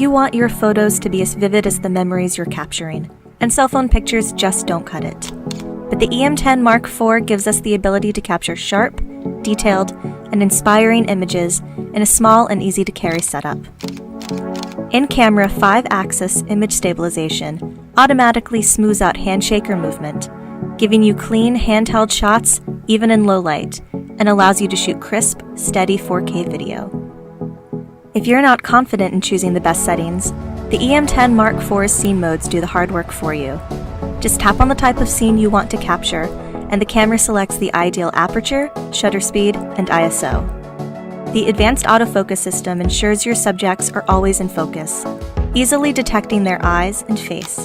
You want your photos to be as vivid as the memories you're capturing, and cell phone pictures just don't cut it. But the EM10 Mark IV gives us the ability to capture sharp, detailed, and inspiring images in a small and easy-to-carry setup. In-camera 5-axis image stabilization automatically smooths out handshake or movement, giving you clean handheld shots even in low light, and allows you to shoot crisp, steady 4K video. If you're not confident in choosing the best settings, the EM10 Mark IV's scene modes do the hard work for you. Just tap on the type of scene you want to capture, and the camera selects the ideal aperture, shutter speed, and ISO. The advanced autofocus system ensures your subjects are always in focus, easily detecting their eyes and face.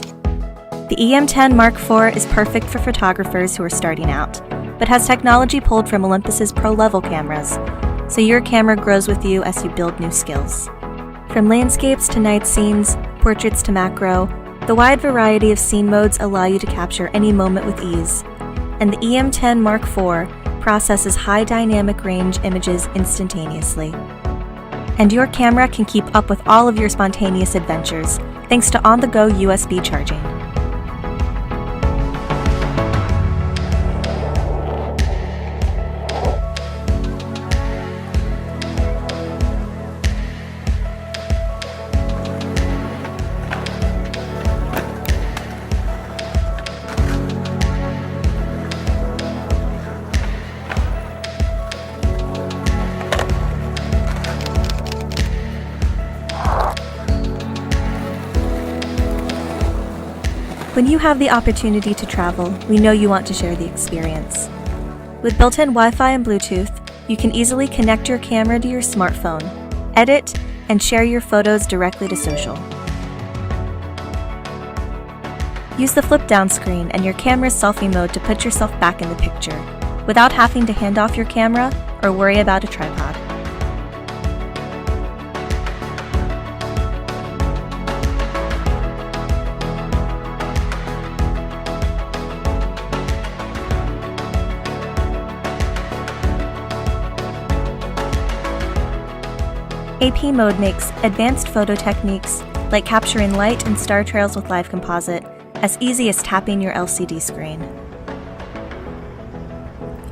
The EM10 Mark IV is perfect for photographers who are starting out, but has technology pulled from Olympus's pro-level cameras, so your camera grows with you as you build new skills. From landscapes to night scenes, portraits to macro, the wide variety of scene modes allow you to capture any moment with ease. And the EM10 Mark IV processes high dynamic range images instantaneously. And your camera can keep up with all of your spontaneous adventures thanks to on-the-go USB charging. When you have the opportunity to travel, we know you want to share the experience. With built-in Wi-Fi and Bluetooth, you can easily connect your camera to your smartphone, edit, and share your photos directly to social. Use the flip-down screen and your camera's selfie mode to put yourself back in the picture, without having to hand off your camera or worry about a tripod. AP mode makes advanced photo techniques, like capturing light and star trails with live composite, as easy as tapping your LCD screen.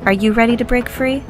Are you ready to break free?